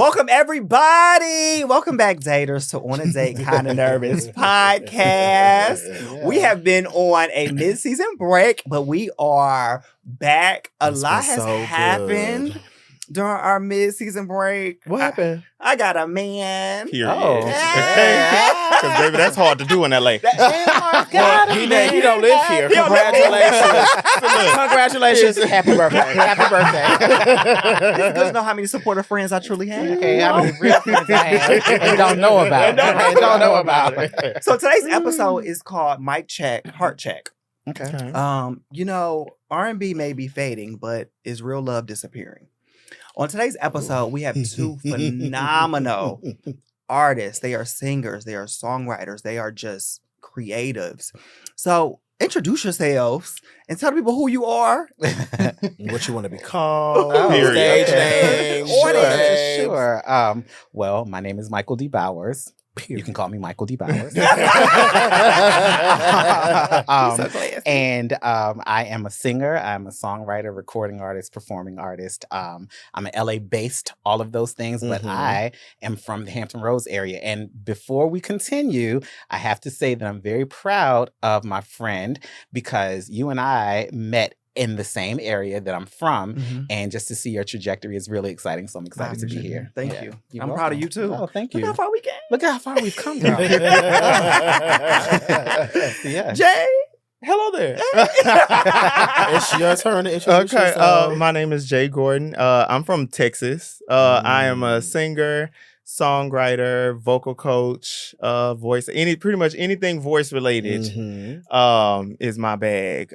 Welcome, everybody. Welcome back, daters, to On a Date Kinda Nervous podcast. Yeah. We have been on a mid-season break, but we are back. A lot has happened during our mid-season break. What happened? I got a man. Period. Oh. Because, baby, that's hard to do in L.A. He don't live here. Congratulations. Congratulations. Happy birthday. Happy birthday. It's good to know how many supportive friends I truly have. Okay, how many real friends I have. You don't know about it. Don't know about it. So today's episode is called Mic Check, Heart Check. Okay. R&B may be fading, but is real love disappearing? On today's episode, we have two phenomenal artists. They are singers, they are songwriters, they are just creatives. So introduce yourselves and tell the people who you are. What you want to be called. Period. Stage name. Sure. Well, my name is Michael D. Bowers. You can call me Michael D. Bowers. And I am a singer. I'm a songwriter, recording artist, performing artist. I'm an LA-based, all of those things, but I am from the Hampton Roads area. And before we continue, I have to say that I'm very proud of my friend because you and I met in the same area that I'm from, and just to see your trajectory is really exciting. So I'm excited to be here. Thank you. I'm proud of you too. Oh, thank you. Look how far we came. Look how far we've come, girl. Yeah. Jay. Hello there. It's your turn to introduce yourself. Okay, my name is JGordon. I'm from Texas. I am a singer, songwriter, vocal coach, voice, pretty much anything voice related is my bag.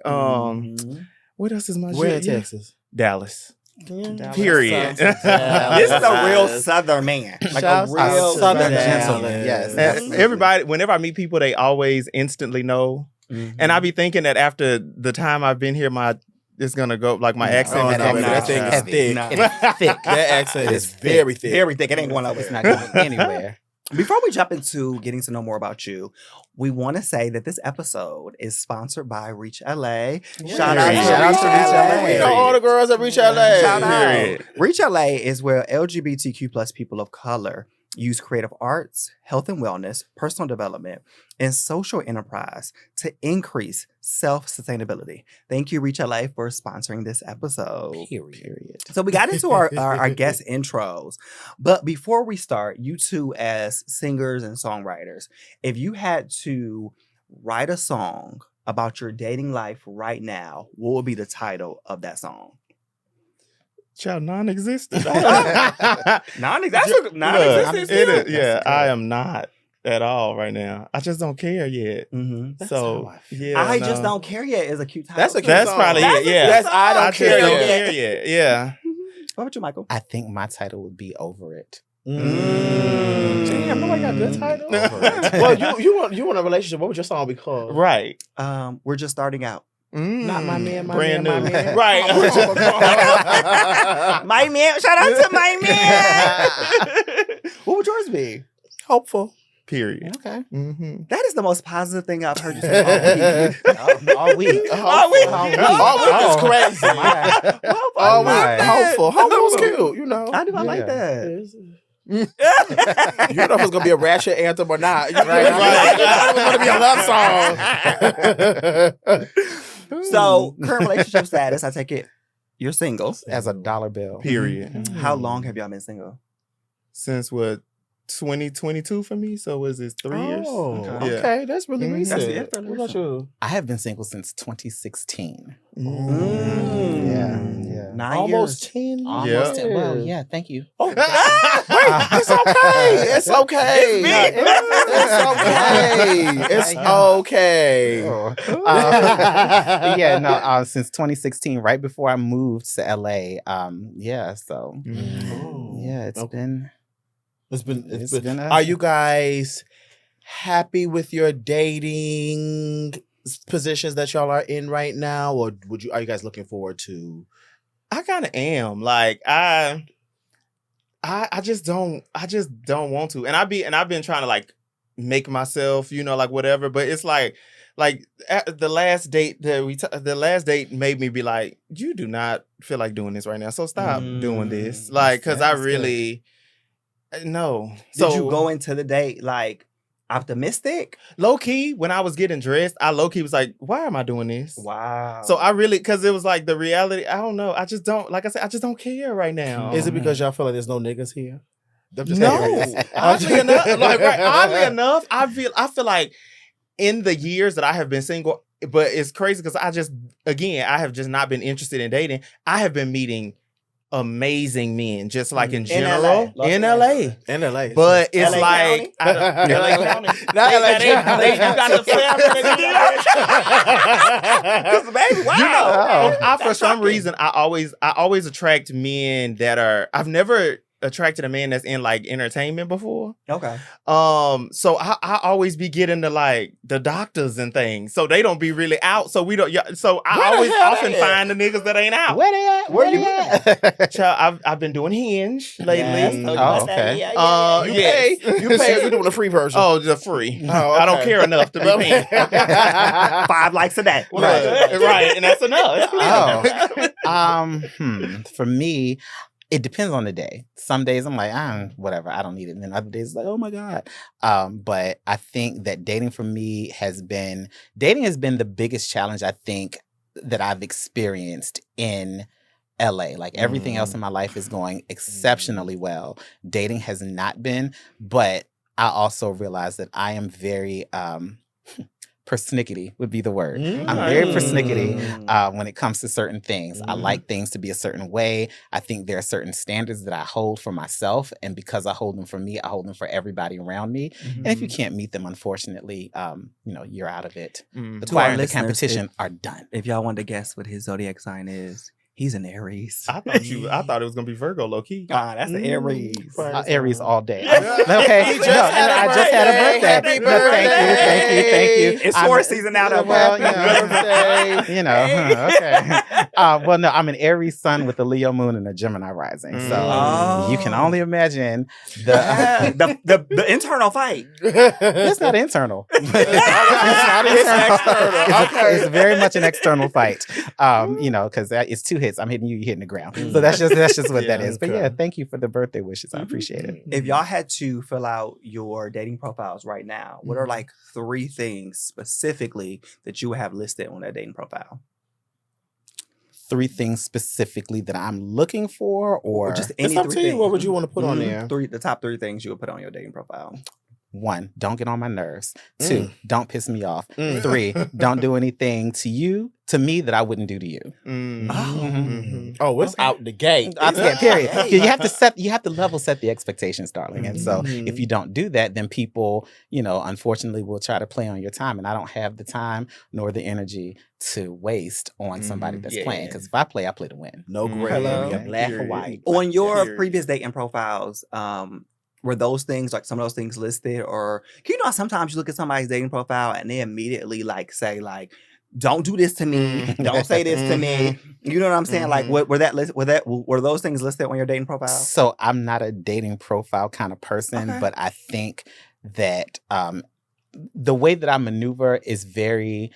What else is my Where in shit? Texas? Dallas. Dallas. Period. This is a real Southern man. Like a real Southern Southern gentleman. Yes. And everybody, whenever I meet people, they always instantly know. And I be thinking that after the time I've been here, it's gonna go like my accent. That thing is thick. It's thick. That accent is very thick. Very thick. It ain't going over. It's not going anywhere. Before we jump into getting to know more about you, we want to say that this episode is sponsored by Reach LA. Shout out to Reach LA. We know all the girls at Reach LA. Shout out. Reach LA is where LGBTQ plus people of color use creative arts, health and wellness, personal development, and social enterprise to increase self-sustainability. Thank you, Reach LA, for sponsoring this episode. Period. So we got into our guest intros. But before we start, you two as singers and songwriters, if you had to write a song about your dating life right now, what would be the title of that song? Child, non-existent. Non-existent. I am not at all right now. I just don't care yet. So I just don't care yet is a cute title. That's a cute That's song. probably it. Yeah. That's I don't I care just don't yet. care yet. Yeah. What about you, Michael? I think my title would be Over It. Damn, nobody got good title. Over It. Well, you want a relationship. What would your song be called? Right. We're just starting out. Not my man, my Brand man, new. my man. Right. My man. Shout out to my man. What would yours be? Hopeful. Period. Okay. That is the most positive thing I've heard you say all week. All week. All week is crazy. All week. Hopeful. Hopeful was cute, you know. I like that. You know if it's gonna be a ratchet anthem or not. You know, it's gonna be a love song. So, current relationship status, I take it you're single. As a dollar bill. Period. How long have y'all been single? Since 2022 for me? So was this 3 years? Oh, Yeah. okay. That's really recent. That's it. What about you? I have been single since 2016. Yeah. 9 Almost years. 10 years. Almost 10. Well, yeah, thank you. Oh, it's okay. It's okay. It's okay. It's okay. Since 2016, right before I moved to LA. It's been. Are you guys happy with your dating positions that y'all are in right now, or are you guys looking forward to? I kind of am. Like I just don't want to. And I've been trying to like make myself, like whatever, but it's like the last date the last date made me be like, you do not feel like doing this right now. So stop doing this. Like cuz I really No. Did you go into the date like optimistic? Low key, when I was getting dressed, I low key was like, why am I doing this? Wow. So I really, because it was like the reality, I don't know. I just don't, like I said, I just don't care right now. Is it because y'all feel like there's no niggas here? I'm just No. curious. Oddly enough, oddly enough, I feel like in the years that I have been single, but it's crazy because I have just not been interested in dating. I have been meeting amazing men, just like in general, in LA. In LA. But it's LA like County? LA County. Not LA You County. got the Baby, wow. You know, Oh. for some reason, I always attract men that are. I've never attracted a man that's in like entertainment before. Okay. So I always be getting to like the doctors and things, so they don't be really out. So we don't. So I Where the always hell often they find the niggas that ain't out. Where they at? Where you at? Child, I've been doing Hinge lately. Yes, told you Oh, about that. okay. Yeah. You Yes. pay. You pay. You're doing a free version. Oh, the free. Oh, I don't okay. care enough to be paying. 5 likes a day. Right, and that's enough. For me, it depends on the day. Some days I'm like, whatever, I don't need it. And then other days it's like, oh my God. But I think that dating has been the biggest challenge I think that I've experienced in LA. Like everything else in my life is going exceptionally well. Dating has not been, but I also realize that I am very persnickety would be the word. I'm very persnickety when it comes to certain things. I like things to be a certain way. I think there are certain standards that I hold for myself, and because I hold them for me, I hold them for everybody around me. And if you can't meet them, unfortunately, you're out of it. The To choir our and the listeners, competition are done. If y'all wanted to guess what his zodiac sign is, he's an Aries. I thought it was gonna be Virgo, low key. That's the Aries. Aries all day. Yeah. Okay, He just had a I just had a birthday. birthday. Happy No, thank you. It's I'm- Taurus season now, though. Well, Birthday. okay. Well, no, I'm an Aries sun with a Leo moon and a Gemini rising. So you can only imagine the internal fight. it's not internal. It's not internal. external. It's very much an external fight. Because it's 2 hits. I'm hitting you, you're hitting the ground. So that's just what that is. But okay. yeah, thank you for the birthday wishes. I appreciate it. If y'all had to fill out your dating profiles right now, what are like 3 things specifically that you would have listed on that dating profile? 3 things specifically that I'm looking for, or just It's any up 3 to you. things. What would you want to put on there? The top 3 things you would put on your dating profile. 1, don't get on my nerves. 2, don't piss me off. Mm. 3, don't do anything to me that I wouldn't do to you. Oh, it's out the gate. Period. You have to level set the expectations, darling. And so if you don't do that, then people, unfortunately will try to play on your time. And I don't have the time nor the energy to waste on somebody that's playing. Because if I play to win. No gray Hello. area, black or white. On your Period. previous dating profiles, were those things, like some of those things listed? Or how sometimes you look at somebody's dating profile and they immediately say don't do this to me, don't say this to me. You know what I'm saying? Like were those things listed on your dating profile? So I'm not a dating profile kind of person, Okay. but I think that the way that I maneuver is very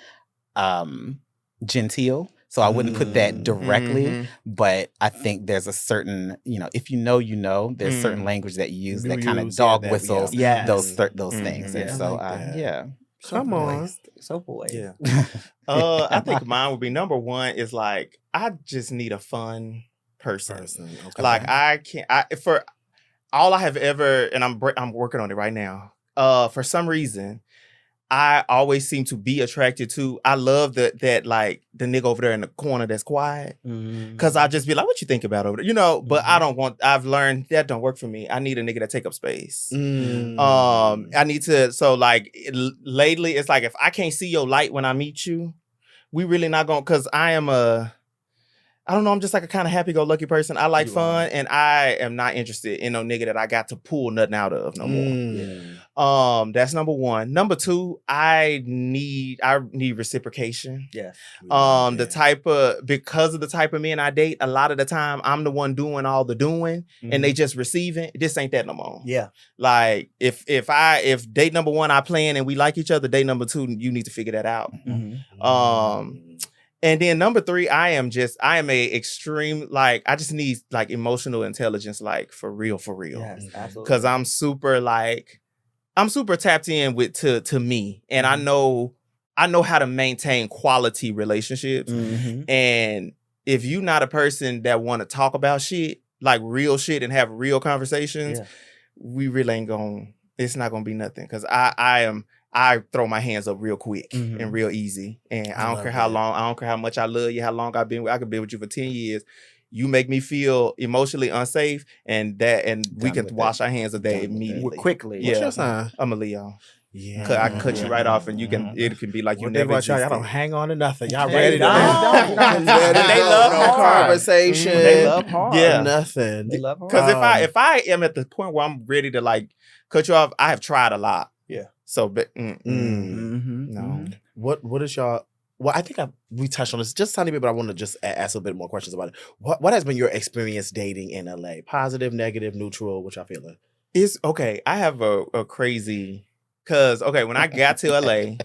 genteel. So I wouldn't put that directly, but I think there's a certain, if there's certain language that you use that kind of dog whistles those things. And Yeah, so, I like that. yeah. Come on. So poised. Yeah. I think mine would be number 1 is like, I just need a fun person. Okay. Like for all I have ever, and I'm working on it right now. For some reason, I always seem to be attracted to. I love that like the nigga over there in the corner that's quiet, because I just be like, "What you think about over there?" But I don't want. I've learned that don't work for me. I need a nigga that take up space. I need to. So like lately, it's like if I can't see your light when I meet you, we really not gonna. Because I don't know. I'm just like a kind of happy-go-lucky person. I like fun, and I am not interested in no nigga that I got to pull nothing out of no more. That's number 1. Number 2, I need reciprocation. Yes. Because of the type of men I date, a lot of the time I'm the one doing all the doing, and they just receiving. This ain't that no more. Yeah. Like if date number 1 I plan and we like each other, date number 2 you need to figure that out. And then number 3, I am a extreme, like, I just need like emotional intelligence, like for real. Yes, absolutely. Cause I'm super tapped in to me. And I know how to maintain quality relationships. Mhm. And if you're not a person that want to talk about shit, like real shit and have real conversations, we really ain't it's not gonna be nothing. Cause I throw my hands up real quick and real easy. And I don't care how long, I don't care how much I love you, how long I could be with you for 10 years. You make me feel emotionally unsafe, and we can wash our hands of that immediately. Quickly. What's your sign? I'm a Leo. Yeah. I can cut you right off, and it can be like you One never thing about y'all existed. don't hang on to nothing. Y'all They ready to don't. They love no hard. conversation. They love hard. Yeah. Nothing. They love hard. Because if I am at the point where I'm ready to like cut you off, I have tried a lot. Yeah. So, but Mhm. no. What is y'all? Well, I think we touched on this just a tiny bit, but I want to just ask a bit more questions about it. What has been your experience dating in LA? Positive, negative, neutral? What y'all feeling? It's okay. I have a crazy, because when I got to LA,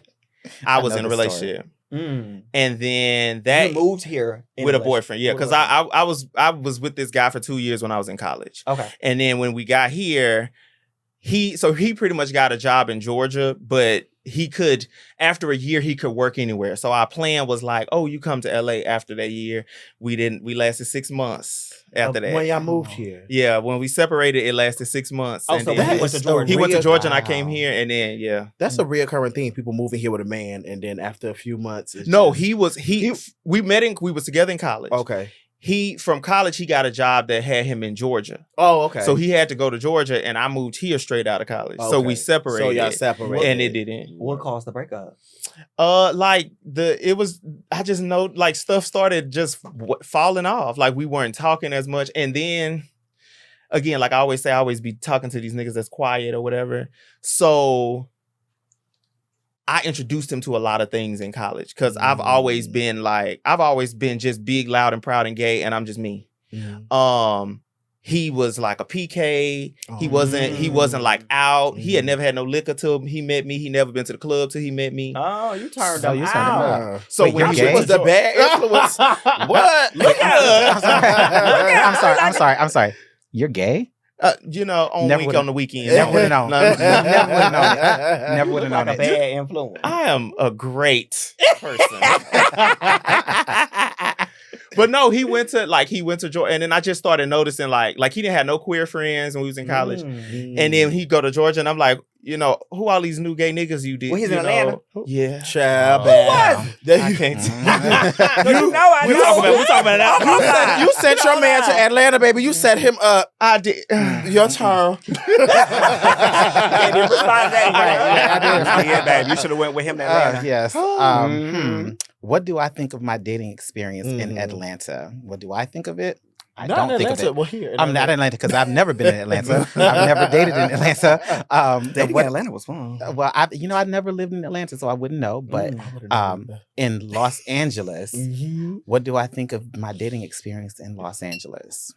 I was know in a the story. relationship, Mm. and then that You moved here with a boyfriend. Yeah, With a because I was with this guy for 2 years when I was in college. Okay. And then when we got here, he pretty much got a job in Georgia, but after a year, he could work anywhere. So our plan was like, oh, you come to LA after that year. We lasted 6 months after that. When y'all moved here. Yeah, when we separated, it lasted 6 months. Oh, and so then he went to Georgia. he went to Georgia and I Wow. came here, and then That's a reoccurring thing. People moving here with a man, and then after a few months, it's No, just- we met we was together in college. Okay. From college, he got a job that had him in Georgia. Oh, okay. So he had to go to Georgia, and I moved here straight out of college. So we Okay. separated. So y'all separated. And it didn't. What caused the breakup? I just know, like, stuff started just falling off. Like, we weren't talking as much. And then again, like I always say, I always be talking to these niggas that's quiet or whatever. So I introduced him to a lot of things in college, because I've always been just big, loud, and proud and gay, and I'm just me. He was like a PK. He wasn't like out. He had never had no liquor till he met me. He never been to the club till he met me. Oh, you turned So him you turned him out. out. So Wait, when you're he gay? was the bad influence. What? Look at her. I'm sorry. You're gay? On the weekend. Never would've known. Never would've known it. Never would Look have known like a it. bad influence. I am a great person. But no, he went to Georgia, and then I just started noticing like he didn't have no queer friends when we was in college. And then he go to Georgia, and I'm like, who all these new gay niggas you did? Well, he's in Atlanta. Yeah. Child, was? I can't. I know. We're talking about that. You sent your man to Atlanta, baby. You set him up. I did. Your turn. Yeah, babe. You should have went with him to Atlanta. Yes. Mhm. What do I think of my dating experience in Atlanta? What do I think of it? I Not don't in think Atlanta. of it. Well, here. I'm not in Atlanta because I've never been in Atlanta. I've never dated in Atlanta. Dating what- in Atlanta was fun. Well, I never lived in Atlanta, so I wouldn't know. But in Los Angeles, what do I think of my dating experience in Los Angeles?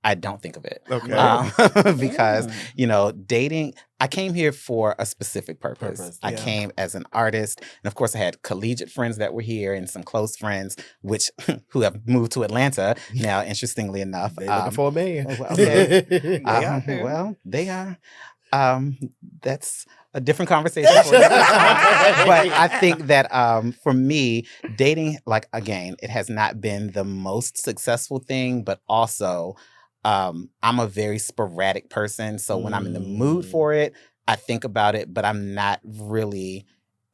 I don't think of it. Okay. Because, dating, I came here for a specific purpose. I yeah. came as an artist. And of course, I had collegiate friends that were here and some close friends, who have moved to Atlanta now, interestingly enough. They looking for a man. well, okay. out there. Well, they are. That's a different conversation. For a different time. But I think that for me, dating, like, again, it has not been the most successful thing, but also I'm a very sporadic person. So when I'm in the mood for it, I think about it, but I'm not really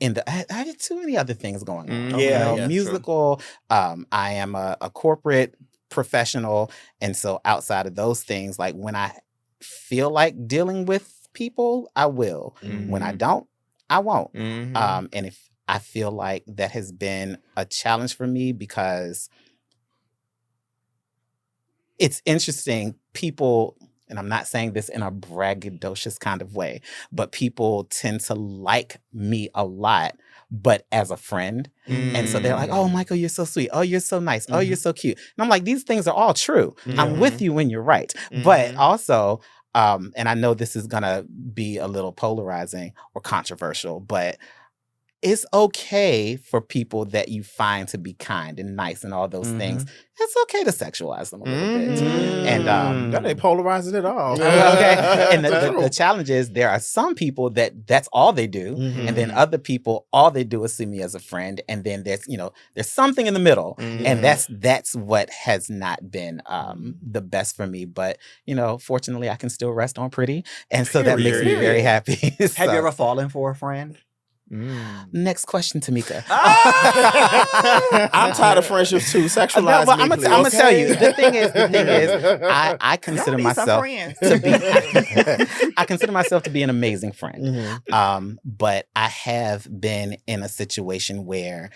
in the. I had too many other things going on. Yeah, musical. I am a corporate professional, and so outside of those things, like when I feel like dealing with people, I will. When I don't, I won't. And if I feel like that has been a challenge for me, because it's interesting, people, and I'm not saying this in a braggadocious kind of way, but people tend to like me a lot, but as a friend. And so they're like, oh, Michael, you're so sweet. Oh, you're so nice. Oh, you're so cute. And I'm like, these things are all true. I'm with you when you're right. But also, and I know this is going to be a little polarizing or controversial, but it's okay for people that you find to be kind and nice and all those things. It's okay to sexualize them a little bit. And that ain't polarizing at all. okay. And the challenge is there are some people that's all they do. And then other people, all they do is see me as a friend. And then there's something in the middle. And that's what has not been the best for me. But, fortunately I can still rest on pretty. And so that makes me very happy. Have you ever fallen for a friend? Next question, Tamika. I'm tired of friendships too. Sexualize me, I'm please. gonna tell you. The thing is, I consider myself to be. I consider myself to be an amazing friend. But I have been in a situation where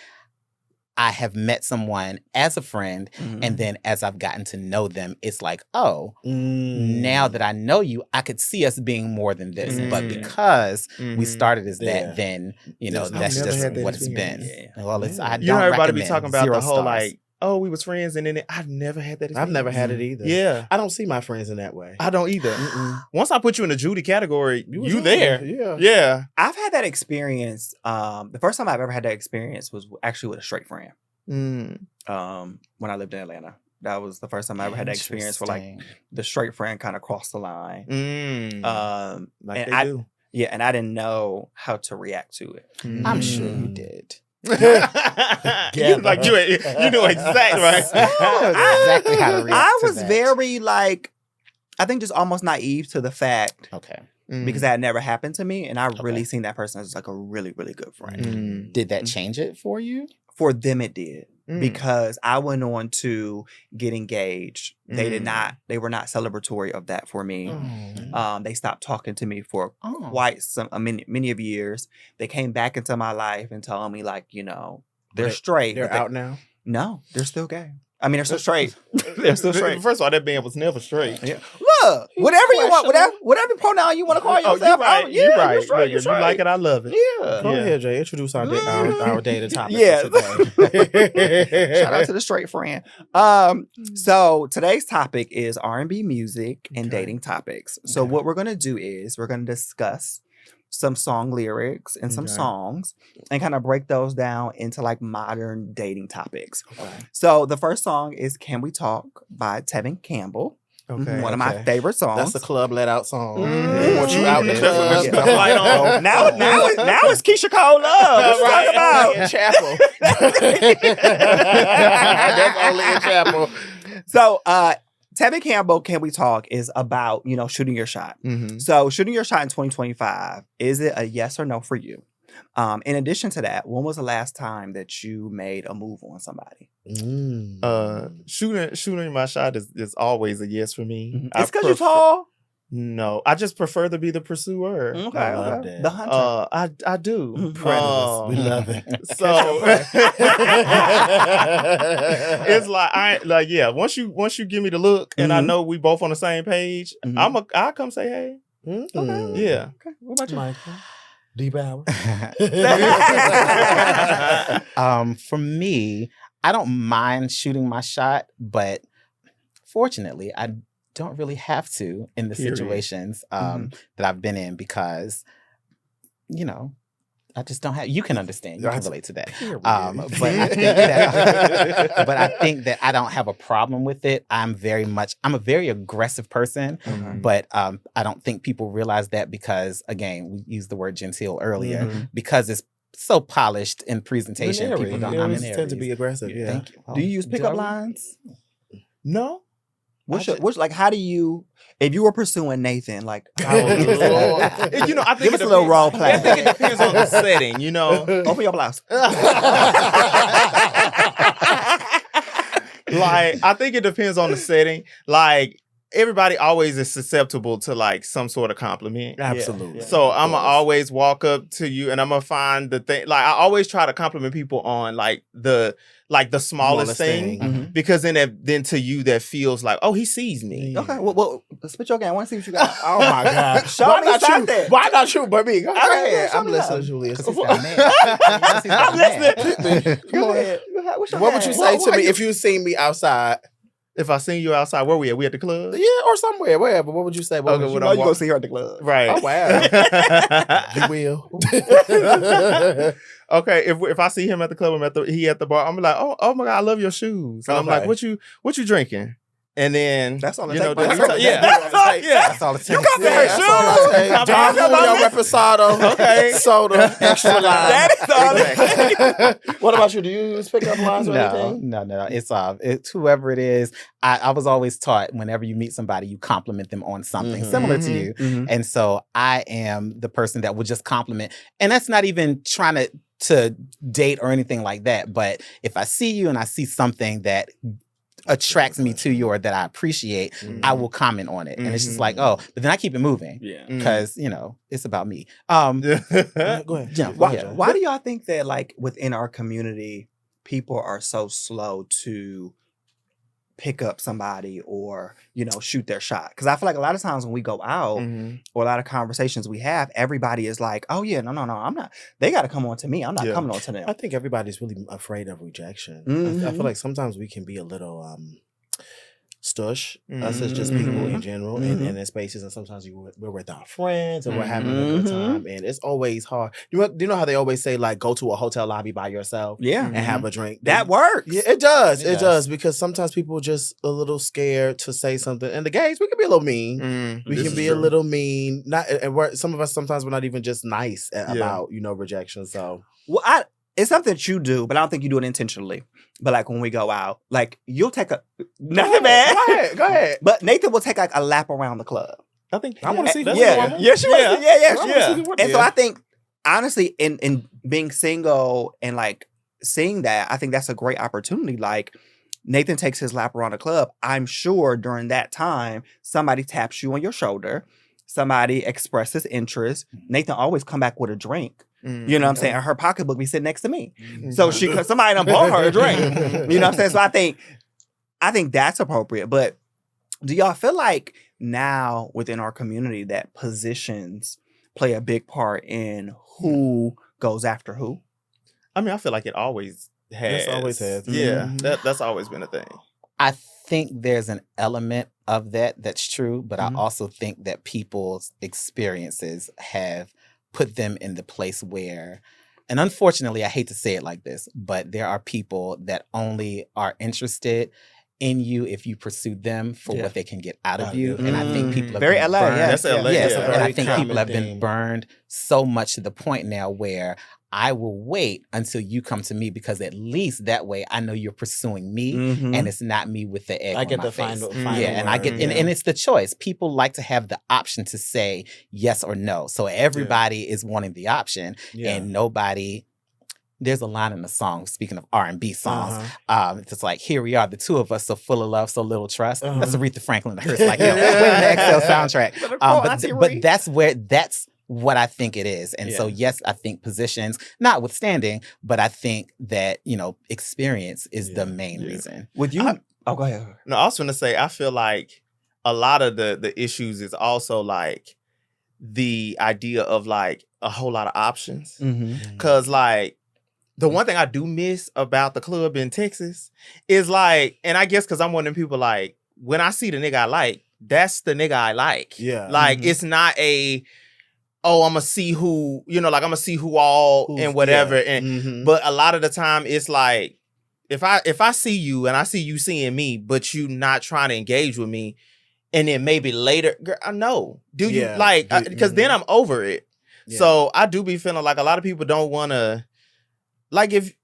I have met someone as a friend, and then as I've gotten to know them, it's like, oh, now that I know you, I could see us being more than this. But because we started as that, then that's just what it's been. Yeah. Well, I You know, don't everybody be recommend. talking about 0 the whole stars. like, oh, we was friends, and then I've never had that experience. I've never had it either. Yeah. I don't see my friends in that way. I don't either. Once I put you in the Judy category, was you on there. Yeah. Yeah. I've had that experience. The first time I've ever had that experience was actually with a straight friend. When I lived in Atlanta. That was the first time I ever had that experience where like the straight friend kind of crossed the line. Like and they I, do. Yeah, and I didn't know how to react to it. I'm sure you did. You know exactly right. Exactly how to react I to was that. very like, I think just almost naive to the fact Okay. because that had never happened to me, and I really seen that person as like a really, really good friend. Did that change it for you? For them, it did. Because I went on to get engaged. They did not. They were not celebratory of that for me. They stopped talking to me for quite many of years. They came back into my life and told me like, they're straight. They're but out now. No, they're still gay. I mean, they're still straight. They're still straight. First of all, that man was never straight. Yeah. Look, whatever you want, whatever pronoun you want to call yourself. Oh, you're right. Yeah, you're right. You're straight, Look, you're if you like it, I love it. Yeah. Go ahead, Jay. Introduce our data topic Yes. for today. Shout out to the straight friend. So today's topic is R&B music and dating topics. So what we're going to do is we're going to discuss some song lyrics and some songs and kind of break those down into like modern dating topics. So the first song is Can We Talk by Tevin Campbell. Okay. One of my favorite songs. That's the club let out song. They want you out in the That's what club. we spent the light on. Now it's Keisha Cole Love. What you talking In chapel. That's only in chapel. So Tevin Campbell, Can We Talk, is about, shooting your shot. So shooting your shot in 2025, is it a yes or no for you? In addition to that, when was the last time that you made a move on somebody? Shooting my shot is always a yes for me. It's because you're tall? No, I just prefer to be the pursuer. Okay. I love that. The hunter. I do. Predators. We love it. So it's like once you give me the look and I know we both on the same page, I'll come say hey. Okay. Yeah. Okay. What about you? Michael? Deep hour. For me, I don't mind shooting my shot, but fortunately, I don't really have to in the situations that I've been in because, I just don't have. You can understand. You can relate to that. But I think that I don't have a problem with it. I'm a very aggressive person, but I don't think people realize that because, again, we used the word genteel earlier, because it's so polished in presentation. People don't. I'm tend to be aggressive. Yeah. Thank you. Do you use pickup lines? No. How do you, if you were pursuing Nathan, like, how I think give us a little role play. I think it depends on the setting, Open your blouse. Like, I think it depends on the setting. Like, everybody always is susceptible to like some sort of compliment. Absolutely. So I'm gonna always walk up to you and I'm gonna find the thing. Like, I always try to compliment people on like the smallest thing. Because then to you that feels like, oh, he sees me. Okay, well, spit your game. I want to see what you got. Oh my God. Show Why me not you? something. Why not you but me? Go ahead. show I'm me listening, something. Julius. He's got mad. I'm listening. Come on. What's your What would you name? say to me if you seen me outside? If I seen you outside, where we at? We at the club? Yeah, or somewhere, wherever. What would you say? What Okay, would You you know you gonna see her at the club. Right. Oh, wow. You will. okay, if I see him at the club, he at the bar, I'm like, oh my God, I love your shoes. And I'm like, Okay. what you drinking? And then That's all it you takes, know, buddy. then That's all it yeah, takes. yeah. That's all it takes. You come to her That's all I shoes. say. Come John on, Julio man. Reposado. Okay. Soda, extra lime. That is all it takes. What about you? Do you use pickup lines or anything? No. It's whoever it is. I was always taught whenever you meet somebody, you compliment them on something Mhm. similar to you. Mhm. And so I am the person that will just compliment. And that's not even trying to date or anything like that. But if I see you and I see something that attracts me to you or that I appreciate, I will comment on it. And it's just like, oh, but then I keep it moving Yeah. because, it's about me. Go ahead. Yeah, Why do y'all think that, like, within our community, people are so slow to pick up somebody or, shoot their shot? Because I feel like a lot of times when we go out or a lot of conversations we have, everybody is like, oh, yeah, no, I'm not. They got to come on to me. I'm not coming on to them. I think everybody's really afraid of rejection. I Mhm. feel like sometimes we can be a little stush, us as just people in general, in their spaces, and sometimes we're with our friends and we're having a good time, and it's always hard. Do you know how they always say, like, go to a hotel lobby by yourself Yeah. and have a drink? That works. Yeah, it does. It It does, because sometimes people are just a little scared to say something. And the gays, we can be a little mean. We can be a little mean. Not, and some of us sometimes we're not even just nice about rejection. So Well, it's something that you do, but I don't think you do it intentionally. But like when we go out, like you'll take nothing bad. Go ahead. But Nathan will take like a lap around the club. I think I want to see. that's who normal. Yeah, she Yeah. was. Yeah. Yeah. And so I think honestly, in being single and like seeing that, I think that's a great opportunity. Like Nathan takes his lap around the club. I'm sure during that time, somebody taps you on your shoulder. Somebody expresses interest. Nathan always come back with a drink. You know what I'm saying? And her pocketbook be sitting next to me. So somebody done bought her a drink. You know what I'm saying? So I think that's appropriate. But do y'all feel like now within our community that positions play a big part in who goes after who? I mean, I feel like it always has. It's always has. Yeah, that's always been a thing. I think there's an element of that's true, but I also think that people's experiences have put them in the place where, and unfortunately, I hate to say it like this, but there are people that only are interested in you if you pursue them for what they can get out of you. And I think people have Very been LA, burned. yeah. That's LA. Yes, Yeah. and I think Very people have common been theme. burned so much to the point now where I will wait until you come to me because at least that way I know you're pursuing me and it's not me with the egg I on get my the face. final Yeah, and I get word. and it's the choice. People like to have the option to say yes or no. So everybody is wanting the option and nobody. There's a line in the song, speaking of R&B songs, it's like, here we are, the two of us, so full of love, so little trust. That's Aretha Franklin. It's like, winning the XL soundtrack. But that's what I think it is. And so, yes, I think positions, notwithstanding, but I think that, experience is the main reason. Would you? Go ahead. No, I was going to say, I feel like a lot of the issues is also like the idea of like a whole lot of options. Because like, the one thing I do miss about the club in Texas is like, and I guess because I'm one of them people like, when I see the nigga I like, that's the nigga I like. Yeah. Like, it's not I'm going to see who, like, I'm going to see who all and whatever. And But a lot of the time, it's like, if I see you and I see you seeing me, but you not trying to engage with me, and then maybe later, girl, I know. Do you like, because then I'm over it. Yeah. So I do be feeling like a lot of people don't want to, like, if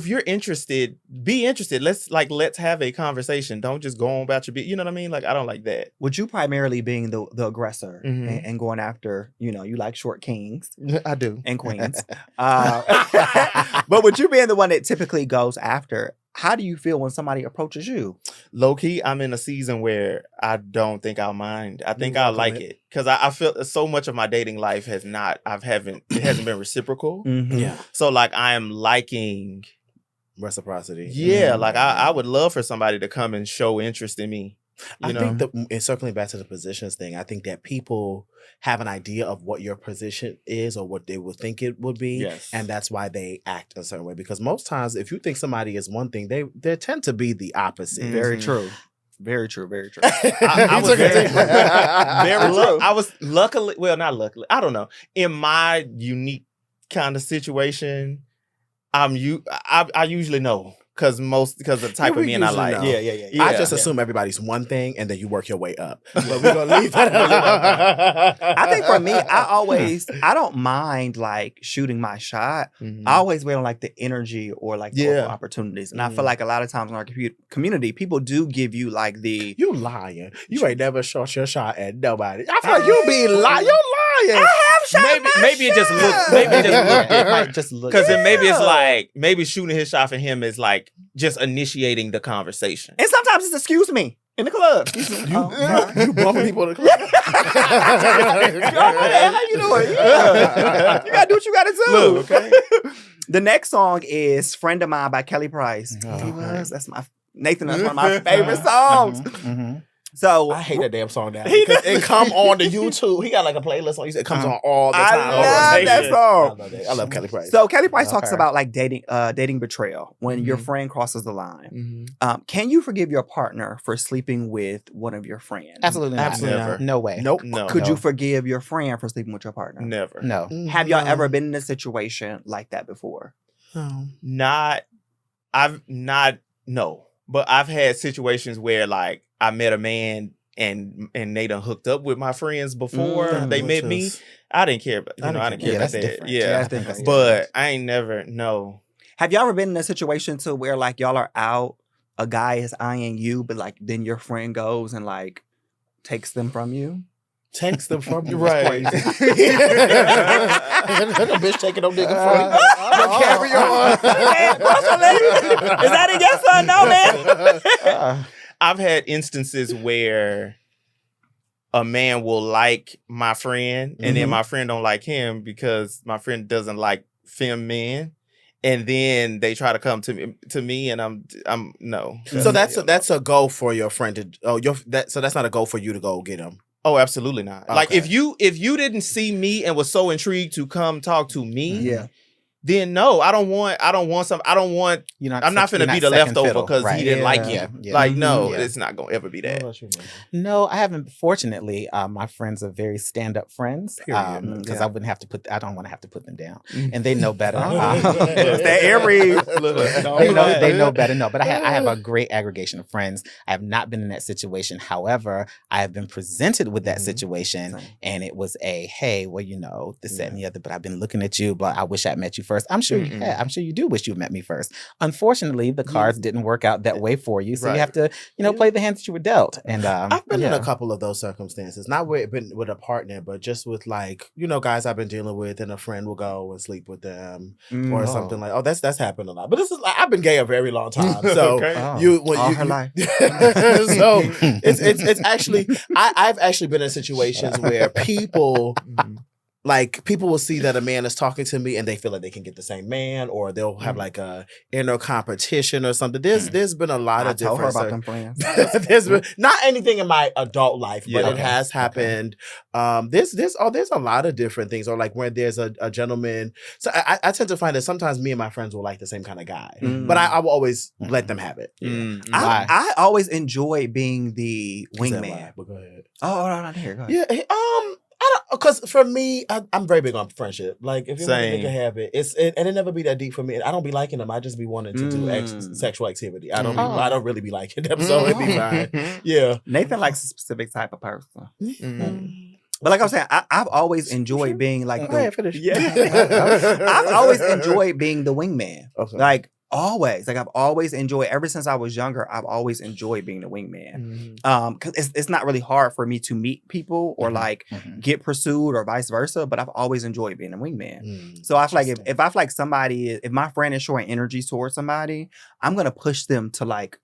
you're interested, be interested. Let's have a conversation. Don't just go on about your you know what I mean? Like, I don't like that. Would you primarily being the aggressor and going after, you like short kings? I do. And queens. But would you being the one that typically goes after, how do you feel when somebody approaches you? Low key, I'm in a season where I don't think I'll mind. I think I'll like it. Because I feel so much of my dating life it hasn't been reciprocal. Yeah. So like I am liking reciprocity. Yeah. Like I would love for somebody to come and show interest in me. I think and circling back to the positions thing, I think that people have an idea of what your position is or what they would think it would be. Yes. And that's why they act a certain way. Because most times, if you think somebody is one thing, they tend to be the opposite. Very true. Very true. Very true. I was very true. I was luckily, well, not luckily, I don't know. In my unique kind of situation, I usually know. Because of the type of men I like. Know. Yeah. I just assume everybody's one thing and then you work your way up. But we're going to leave that alone. I think for me, I don't mind like shooting my shot. I always wait on like the energy or like the opportunities. And I feel like a lot of times in our community, people do give you like the... You lying. You ain't never shot your shot at nobody. I feel like you be lying. You're lying. I have shot maybe it just look. Maybe it just look. It might just look. Because then maybe it's like, maybe shooting his shot for him is like just initiating the conversation. And sometimes it's excuse me in the club. You bumping people in the club. How you doing? You gotta do what you gotta do. Look, okay. The next song is "Friend of Mine" by Kelly Price. That's Nathan. That's one of my favorite songs. So I hate that damn song now. It come on to YouTube. He got like a playlist on. It comes on all the time. I love that song. I love Kelly Price. So Kelly Price talks about like dating betrayal when your friend crosses the line. Can you forgive your partner for sleeping with one of your friends? Absolutely not. Absolutely never. No way. Nope. No. Could you forgive your friend for sleeping with your partner? Never. No. Have y'all ever been in a situation like that before? No. But I've had situations where like I met a man and they done hooked up with my friends before they met me. I didn't care about I didn't care about that. Different. Yeah. That's But I ain't never no. Have y'all ever been in a situation to where like y'all are out, a guy is eyeing you, but like then your friend goes and like takes them from you? Takes them from you. Right. That bitch taking them nigga from you. Carry on. Is that a yes or a no, man? I've had instances where a man will like my friend and then my friend don't like him because my friend doesn't like femme men. And then they try to come to me and I'm no. So that's a goal for your friend to so that's not a goal for you to go get him. Oh, absolutely not. Okay. Like if you didn't see me and was so intrigued to come talk to me, then no, I don't want I'm not finna be the leftover because he didn't like you. Yeah. Like no, it's not gonna ever be that. No, I haven't. Fortunately, my friends are very stand-up friends because I don't want to have to put them down, and they know better. They know better. No, but I have a great aggregation of friends. I have not been in that situation. However, I have been presented with that situation, and it was hey, well, this, that, and the other. But I've been looking at you, but I wish I'd met you first. I'm sure you had. I'm sure you do wish you met me first. Unfortunately, the cards didn't work out that way for you, so you have to, play the hands that you were dealt. And I've been in a couple of those circumstances, not with a partner, but just with like guys I've been dealing with, and a friend will go and sleep with them or something like. Oh, that's happened a lot. But this is like I've been gay a very long time, so her life. So it's actually I've actually been in situations where people. Like people will see that a man is talking to me and they feel like they can get the same man, or they'll have like a inner competition or something. There's been a lot of different. I told her about them friends. There's been not anything in my adult life, but it has happened. There's a lot of different things, or like when there's a gentleman. So I tend to find that sometimes me and my friends will like the same kind of guy, but I will always let them have it. I always enjoy being the wingman. But go ahead. Oh, no, not here. Go ahead. Yeah. Because for me, I'm very big on friendship. Like if you want to have it, and it never be that deep for me. I don't be liking them. I just be wanting to do sexual activity. I don't really be liking them, so it'd be fine. Yeah, Nathan likes a specific type of person. But like I was saying, I've always enjoyed being like I've always enjoyed being the wingman. Okay. Like always, like I've always enjoyed. Ever since I was younger, I've always enjoyed being the wingman. Because it's not really hard for me to meet people or like get pursued or vice versa. But I've always enjoyed being a wingman. So I feel like if I feel like if my friend is showing energy towards somebody, I'm gonna push them to like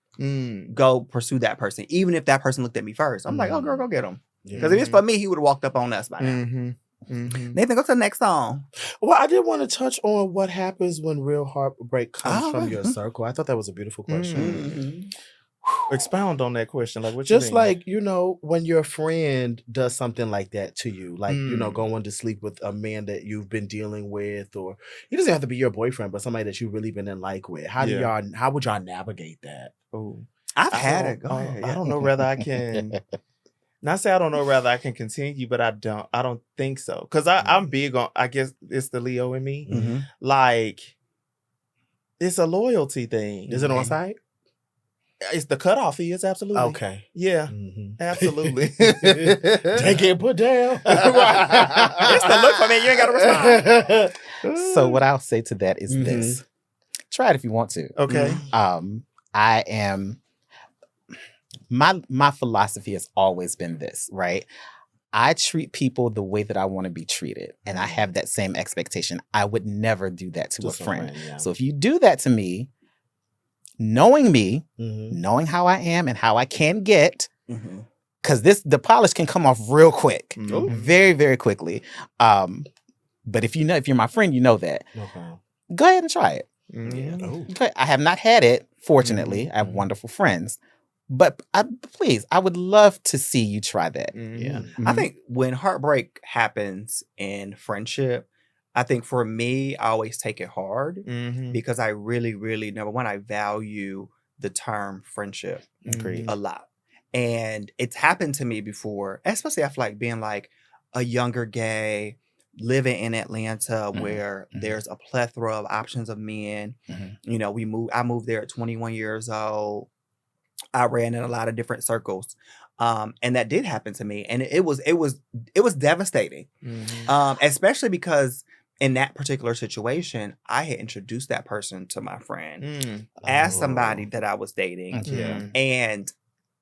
go pursue that person, even if that person looked at me first. I'm like, oh girl, go get him. Because if it's for me, he would have walked up on us by now. Nathan, go to the next song. Well, I did want to touch on what happens when real heartbreak comes from your circle. I thought that was a beautiful question. Expound on that question. Like, what just you mean? like, when your friend does something like that to you, like, going to sleep with a man that you've been dealing with, or he doesn't have to be your boyfriend, but somebody that you've really been in like with. How would y'all navigate that? I've had it. Go ahead. I don't know whether I can. Not say I don't know whether I can continue, but I don't think so. Because I'm big on, I guess it's the Leo in me. Mm-hmm. Like, it's a loyalty thing. Is it on site? It's the cutoff is absolutely. Okay. Yeah, absolutely. They get put down. It's the look for me. You ain't got to respond. So what I'll say to that is this. Try it if you want to. Okay. I am my philosophy has always been this, right? I treat people the way that I want to be treated, and I have that same expectation. I would never do that to a friend. Yeah. So if you do that to me, knowing me, knowing how I am and how I can get, because the polish can come off real quick, very, very quickly. But if you're my friend, you know that. Okay. Go ahead and try it. Yeah. I have not had it, fortunately. I have wonderful friends. But please, I would love to see you try that. Yeah. I think when heartbreak happens in friendship, I think for me, I always take it hard because I really, really, number one, I value the term friendship a lot. And it's happened to me before, especially I feel like being like a younger gay, living in Atlanta where there's a plethora of options of men. You know, I moved there at 21 years old. I ran in a lot of different circles. And that did happen to me. And it was devastating. Especially because in that particular situation, I had introduced that person to my friend as somebody that I was dating. And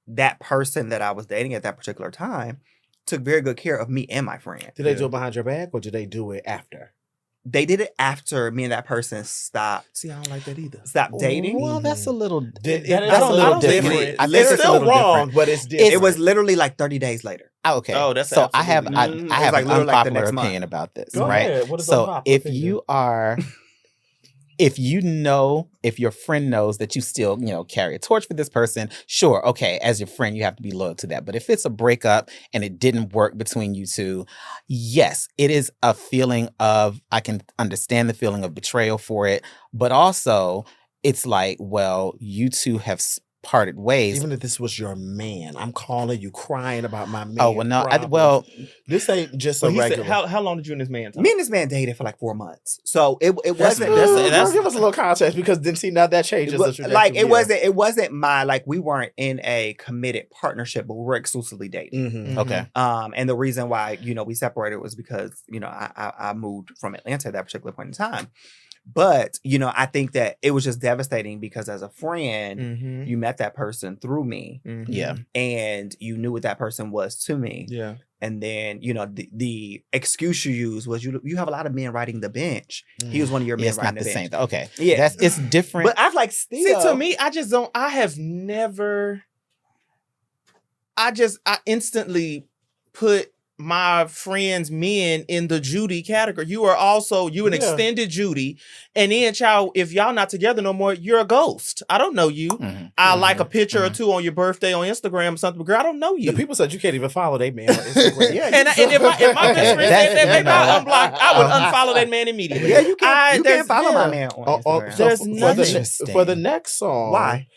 that person that I was dating at that particular time took very good care of me and my friend. Did they do it behind your back or did they do it after? They did it after me and that person stopped. See, I don't like that either. Stopped dating. Well, that's a little That's a little different. It's still wrong, but it's different. It was literally like 30 days later. Okay. Oh, that's so I have absolutely- I have like an literally like the unpopular next month. opinion about this, Go right? ahead. What is So unpopular if opinion? you are if your friend knows that you still, carry a torch for this person, sure, okay, as your friend, you have to be loyal to that. But if it's a breakup and it didn't work between you two, yes, it is a feeling of, I can understand the feeling of betrayal for it, but also it's like, well, you two have parted ways. Even if this was your man, I'm calling you crying about my man. Oh, well, no, problems. This ain't just a He said, regular. how long did you and this man talk? Me and this man dated for like 4 months. So it wasn't That's give us a little context because then see now that changes the trajectory. like it wasn't my, like, we weren't in a committed partnership, but we were exclusively dating. Okay. And the reason why, we separated was because, I moved from Atlanta at that particular point in time. But, I think that it was just devastating because as a friend, you met that person through me. Yeah. And you knew what that person was to me. Yeah. And then, the excuse you used was you have a lot of men riding the bench. He was one of your men It's riding not the the bench. same. Okay. Yeah. It's different. But I've like still. See, to me, I instantly put my friends' men in the Judy category. You are also, an extended Judy. And then, child, if y'all not together no more, you're a ghost. I don't know you. I like a picture or two on your birthday on Instagram or something, but girl, I don't know you. The people said you can't even follow their man on Instagram. And if my best friend said that, baby, I unblock. I would unfollow that man immediately. Yeah, you can't follow my man on Instagram. So There's for nothing. for the next song. Why?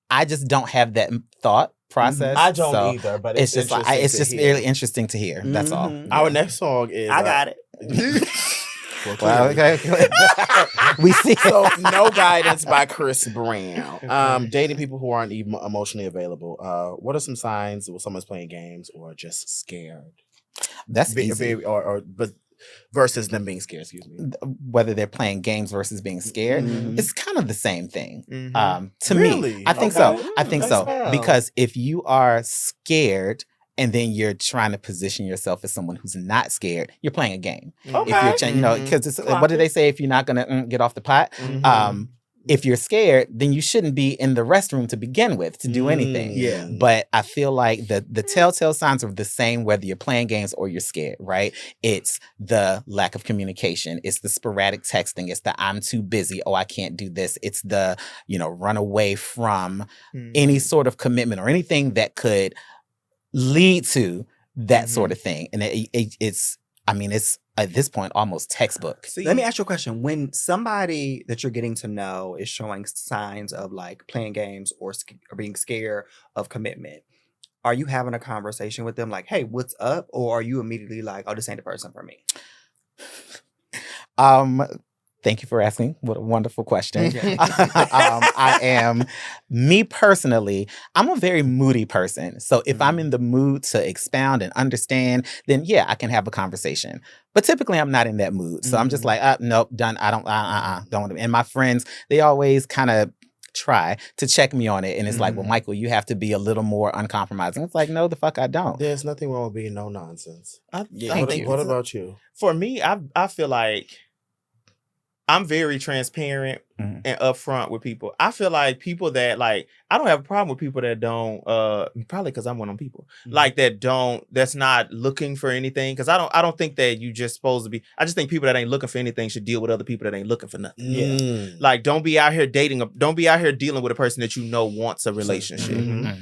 I just don't have that thought process. I don't so either, but it's just like it's just really really interesting to hear. That's all. Our next song is I got it. Well, okay. We see. So No Guidance by Chris Brown. Dating people who aren't even emotionally available. What are some signs when someone's playing games or just scared? That's easy. But versus them being scared, excuse me. Whether they're playing games versus being scared, it's kind of the same thing. To Really? me, I think Okay. so. I think That's so fine. because if you are scared and then you're trying to position yourself as someone who's not scared, you're playing a game. Okay. If you're, because what do they say? If you're not gonna get off the pot, if you're scared, then you shouldn't be in the restroom to begin with to do anything. Yeah. But I feel like the telltale signs are the same whether you're playing games or you're scared, right? It's the lack of communication. It's the sporadic texting. It's the I'm too busy. Oh, I can't do this. It's the, run away from any sort of commitment or anything that could lead to that sort of thing. And it's at this point almost textbook. Let me ask you a question. When somebody that you're getting to know is showing signs of like playing games or being scared of commitment, are you having a conversation with them like, hey, what's up? Or are you immediately like, oh, this ain't the person for me? Thank you for asking. What a wonderful question. Yeah. I am, me personally, I'm a very moody person. So if I'm in the mood to expound and understand, then yeah, I can have a conversation. But typically I'm not in that mood. So I'm just like, nope, done. I don't, don't want to. And my friends, they always kind of try to check me on it. And it's like, well, Michael, you have to be a little more uncompromising. It's like, no, the fuck I don't. There's nothing wrong with being no nonsense. Thank you. What about you? For me, I feel like I'm very transparent and upfront with people. I feel like people that like, I don't have a problem with people that don't, probably because I'm one of them people, like that's not looking for anything. Cause I don't think that you just supposed to be, I just think people that ain't looking for anything should deal with other people that ain't looking for nothing. Yeah. Like, don't be out here don't be out here dealing with a person that you know wants a relationship.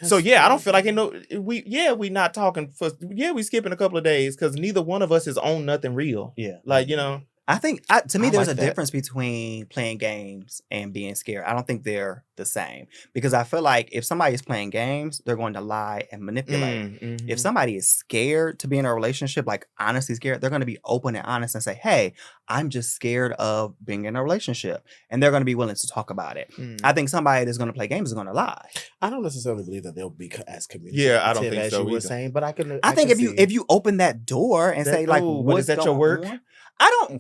So, yeah, I don't feel like we not talking we skipping a couple of days because neither one of us is on nothing real. Yeah. Like, you know. I think to me, I there's like a that. difference between playing games and being scared. I don't think they're the same because I feel like if somebody is playing games, they're going to lie and manipulate. If somebody is scared to be in a relationship, like honestly scared, they're going to be open and honest and say, hey, I'm just scared of being in a relationship. And they're going to be willing to talk about it. I think somebody that's going to play games is going to lie. I don't necessarily believe that they'll be as communicative. Yeah, I don't think as so you were either. saying, but I think if you open that door and say like, what is that your work? I'm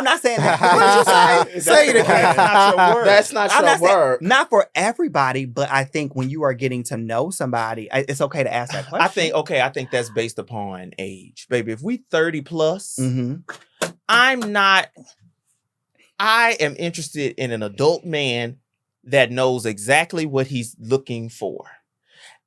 not saying that. What did you say? Say it again. That's not your work. That's not I'm your not saying, work. not for everybody, but I think when you are getting to know somebody, it's okay to ask that question. I think that's based upon age, baby. If we 30 plus, Mm-hmm. I am interested in an adult man that knows exactly what he's looking for.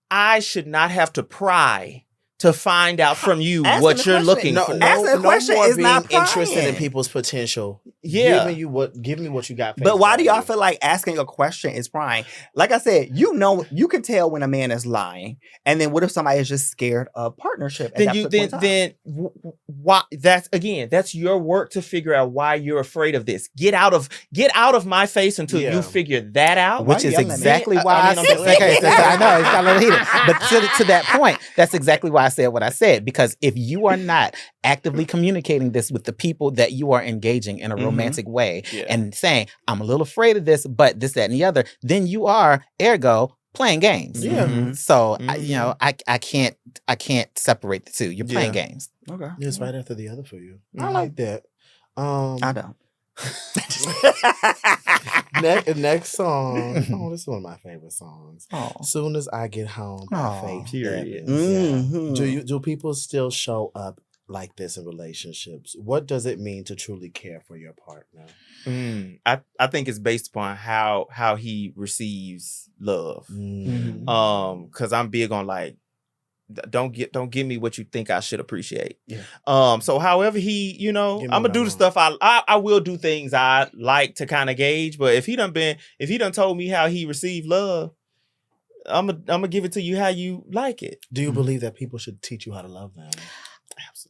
I should not have to pry to find out from you Asking what the you're question. looking No, for. asking the question more is being not prying. interested in people's potential. Yeah. Give me what you got. But why do y'all feel like asking a question is prying? Like I said, you can tell when a man is lying, and then what if somebody is just scared of partnership? Why? That's your work to figure out why you're afraid of this. Get out of my face until you figure that out. Which is exactly why I said. I know it's got a little heated, but to that point, that's exactly why I said what I said. Because if you are not actively communicating this with the people that you are engaging in a romantic way and saying, I'm a little afraid of this, but this, that, and the other, then you are, ergo, playing games. Yeah. So I can't separate the two. You're playing games. Okay. It's right after the other for you. I like that. I don't. Next song. Oh, this is one of my favorite songs. Oh. Soon as I Get Home by Faith period. Evans. Yeah. Do people still show up like this in relationships? What does it mean to truly care for your partner? I think it's based upon how he receives love. Because I'm big on like, don't give me what you think I should appreciate. Yeah. So however he, I'm gonna do the stuff I will do things I like to kind of gauge. But if he done told me how he received love, I'm gonna give it to you how you like it. Do you believe that people should teach you how to love them?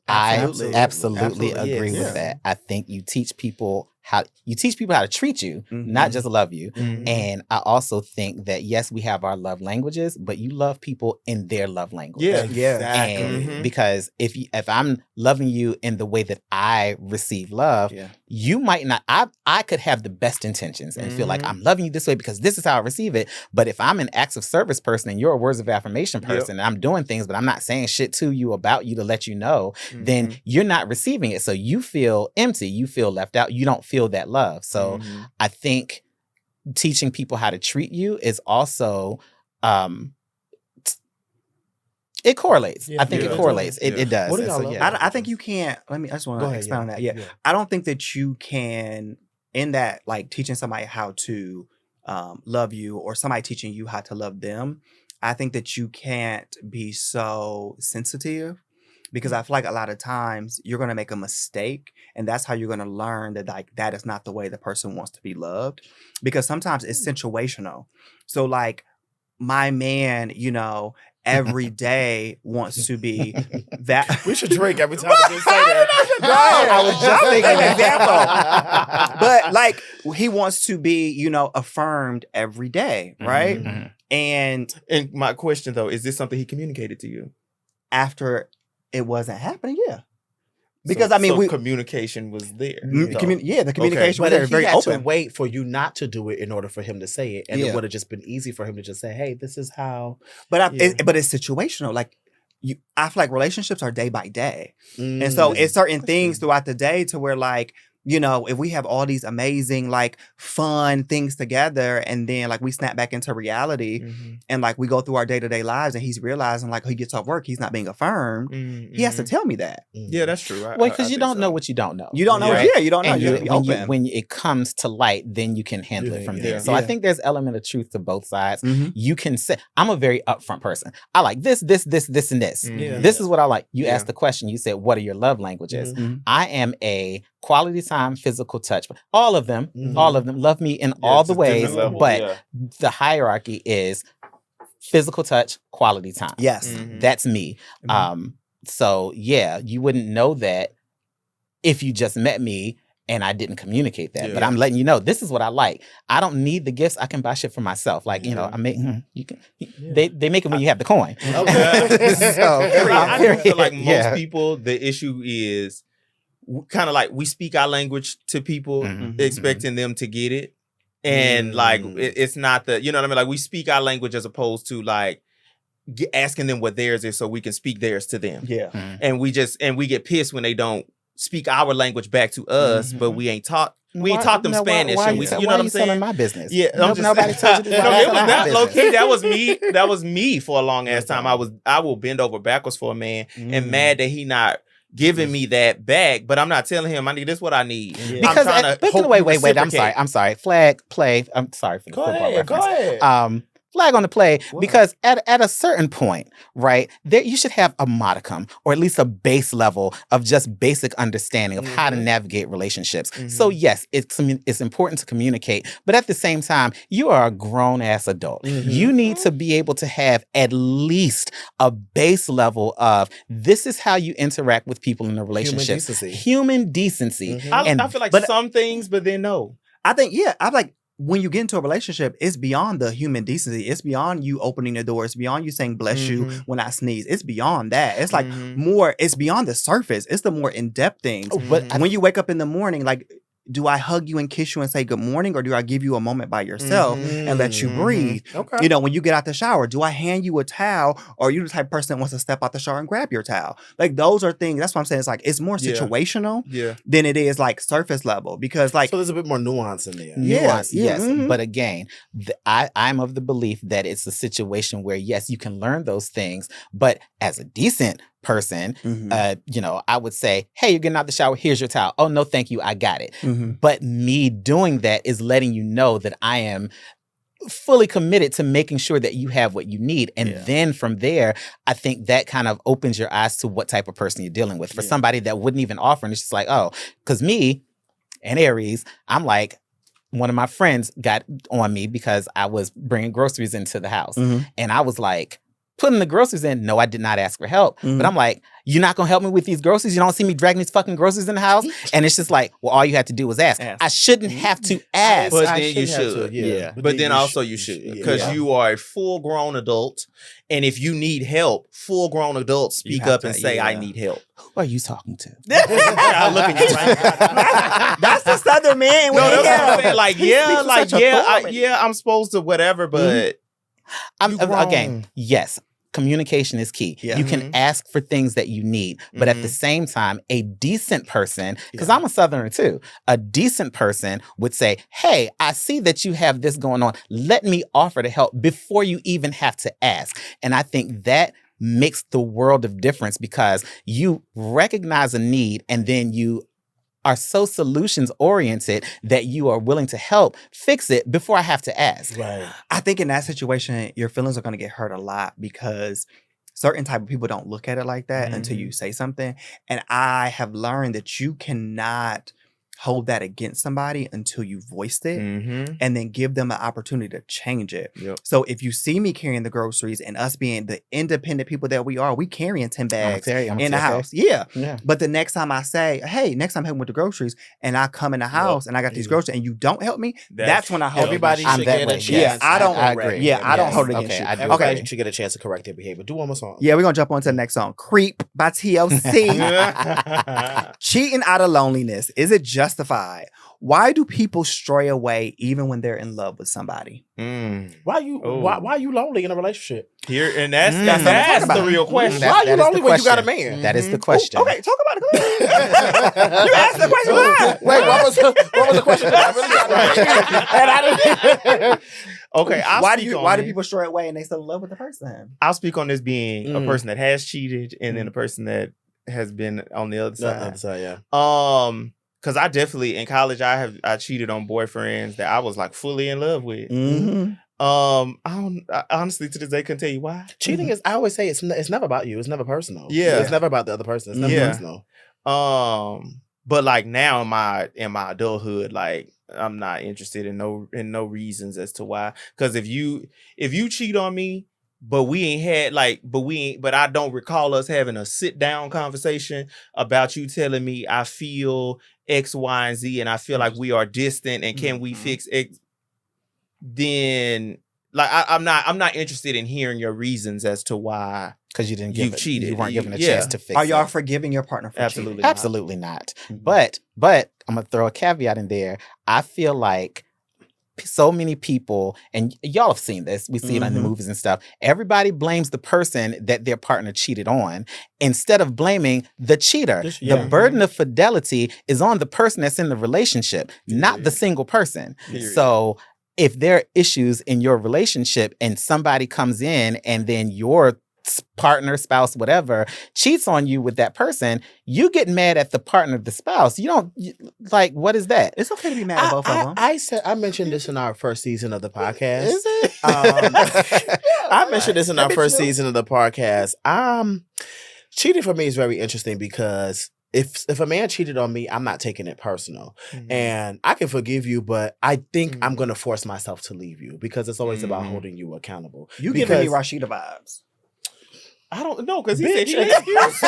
I absolutely agree with that. I think you teach people how to treat you, not just love you. And I also think that yes, we have our love languages, but you love people in their love language. And because if I'm loving you in the way that I receive love, you might not. I could have the best intentions and feel like I'm loving you this way because this is how I receive it. But if I'm an acts of service person and you're a words of affirmation person, and I'm doing things, but I'm not saying shit to you about you to let you know, then you're not receiving it. So you feel empty. You feel left out. You don't feel that love. So I think teaching people how to treat you is also it correlates. I think it correlates. It does. I think you can't. I just want to expound on that. Yeah. I don't think that you can, in that, like teaching somebody how to love you or somebody teaching you how to love them. I think that you can't be so sensitive. Because I feel like a lot of times you're going to make a mistake and that's how you're going to learn that like that is not the way the person wants to be loved. Because sometimes it's situational. So like my man, every day wants to be that. We should drink every time we say that. Go ahead. I was just thinking an example. But like he wants to be, affirmed every day, right? Mm-hmm. And my question though, is this something he communicated to you? after it wasn't happening, yeah. Because so communication was there. the communication was But there, he very had to open. wait for you not to do it in order for him to say it, and it would have just been easy for him to just say, "Hey, this is how." But it's situational. Like I feel like relationships are day by day, and so it's certain things throughout the day to where like. If we have all these amazing, like, fun things together and then, like, we snap back into reality and, like, we go through our day-to-day lives and he's realizing, like, he gets off work, he's not being affirmed. He has to tell me that. Yeah, that's true. Well, because you don't know what you don't know. You don't know. Right? Yeah, you don't know. And You have to be open. when it comes to light, then you can handle it from there. So I think there's element of truth to both sides. You can say, I'm a very upfront person. I like this, and this. This is what I like. You asked the question. You said, what are your love languages? I am a quality time, physical touch, all of them love me in all the ways, but the hierarchy is physical touch, quality time. Yes. That's me. So yeah, you wouldn't know that if you just met me and I didn't communicate that. But I'm letting you know, this is what I like. I don't need the gifts. I can buy shit for myself. Like, I make, you can, they make it when you have the coin. Okay. So I feel like most people, the issue is kind of like we speak our language to people expecting them to get it. And like, it's not the, you know what I mean? Like we speak our language as opposed to like asking them what theirs is so we can speak theirs to them. Yeah. And we get pissed when they don't speak our language back to us, but we ain't taught. We ain't taught them Spanish. Why and you know what I'm saying? Selling my business? Yeah, nobody told you to. No, it was that low key. That was me. That was me for a long ass time. I will bend over backwards for a man and mad that he not giving me that back, but I'm not telling him I need this what I need. Yeah. Because wait, I'm sorry. Flag play. I'm sorry for the football reference. Go ahead. Flag on the play because at a certain point, right, there you should have a modicum or at least a base level of just basic understanding of how to navigate relationships. So yes, it's important to communicate, but at the same time, you are a grown ass adult. You need to be able to have at least a base level of this is how you interact with people in a relationship. Human decency. I feel like some things, but then no. I think I'm like. When you get into a relationship, it's beyond the human decency. It's beyond you opening the door. It's beyond you saying bless you when I sneeze. It's beyond that. It's like more, it's beyond the surface. It's the more in-depth things. But when you wake up in the morning, like, do I hug you and kiss you and say good morning, or do I give you a moment by yourself and let you breathe? Okay. When you get out the shower, do I hand you a towel, or are you the type of person that wants to step out the shower and grab your towel? Like, those are things. That's what I'm saying. It's like it's more situational than it is like surface level, because like so there's a bit more nuance in there. Yes. But again, I'm of the belief that it's a situation where yes, you can learn those things, but as a decent person, I would say, hey, you're getting out the shower, here's your towel. Oh, no, thank you, I got it. But me doing that is letting you know that I am fully committed to making sure that you have what you need. And then from there, I think that kind of opens your eyes to what type of person you're dealing with. For somebody that wouldn't even offer, and it's just like, oh, because me and Aries, I'm like, one of my friends got on me because I was bringing groceries into the house. And I was like, putting the groceries in. No, I did not ask for help. But I'm like, you're not going to help me with these groceries? You don't see me dragging these fucking groceries in the house? And it's just like, well, all you had to do was ask. I shouldn't have to ask. But then you should. But then also you should. Because you are a full-grown adult. And if you need help, full-grown adults speak up and say, I need help. Who are you talking to? I'm looking at you right That's the Southern man. No, that's what I'm saying. Like, I'm supposed to whatever, but... Again, yes. Communication is key. You can ask for things that you need, but at the same time, a decent person, because I'm a Southerner too, a decent person would say, hey, I see that you have this going on. Let me offer to help before you even have to ask. And I think that makes the world of difference because you recognize a need and then you are so solutions oriented that you are willing to help fix it before I have to ask. Right. I think in that situation, your feelings are going to get hurt a lot because certain type of people don't look at it like that until you say something. And I have learned that you cannot hold that against somebody until you voiced it, Mm-hmm. and then give them an opportunity to change it. Yep. So if you see me carrying the groceries and us being the independent people that we are, we carrying 10 bags in the house. Yeah. Yeah. But the next time I say, hey, next time I'm helping with the groceries, and I come in the house and I got these groceries and you don't help me, that's when I hold Everybody it against should you. I'm get that a way. chance. Yeah, I agree. Yeah, I don't Yes. hold it against Okay, you. I do Everybody agree. should get a chance to correct their behavior. Do one more song. Yeah, we're going to jump on to the next song. Creep by TLC. Cheating out of loneliness. Is it justified? Why do people stray away even when they're in love with somebody? Why you lonely in a relationship? Here and that's Mm. that's, That's that's what I'm the talking real about. question. That- Why that you is the lonely when you got a question. man? That is the Mhm. question. Okay, talk about it. Go ahead. You asked the question. Go ahead. Wait, what was the question? I really got and I didn't. Okay, Why do people stray away and they still in love with the person? I'll speak on this being a Mm. person that has cheated and then a person that has been on the other side. Yeah. Because I definitely in college I cheated on boyfriends that I was like fully in love with. Mm-hmm. I honestly to this day couldn't tell you why. Cheating is. I always say it's never about you. It's never personal. Yeah. It's never about the other person. It's never Yeah. personal. But like now in my adulthood, like I'm not interested in no reasons as to why. Because if you cheat on me, but I don't recall us having a sit down conversation about you telling me I feel X, Y, and Z, and I feel like we are distant, and can we fix X? Then like I'm not interested in hearing your reasons as to why. Because you didn't You've give it, cheated. you weren't given a Yeah. chance to fix Are y'all it. forgiving your partner for Absolutely cheating? not. Absolutely not. Mhm. But I'm gonna throw a caveat in there. I feel like so many people, and y'all have seen this, we see it in the Mhm. movies and stuff. Everybody blames the person that their partner cheated on instead of blaming the cheater. Yeah. The burden of fidelity is on the person that's in the relationship, not the single person. Period. So if there are issues in your relationship and somebody comes in and then your partner, spouse, whatever, cheats on you with that person, you get mad at the partner, the spouse. Like, what is that? It's okay to be mad at both of them. I mentioned this in our first season of the podcast. Is it? I mentioned this in our first season of the podcast. Cheating for me is very interesting because if a man cheated on me, I'm not taking it personal. Mhm. And I can forgive you, but I think I'm going to force myself to leave you because it's always about holding you accountable. You giving me Rashida vibes. I don't know because he Bitch, said he excuse.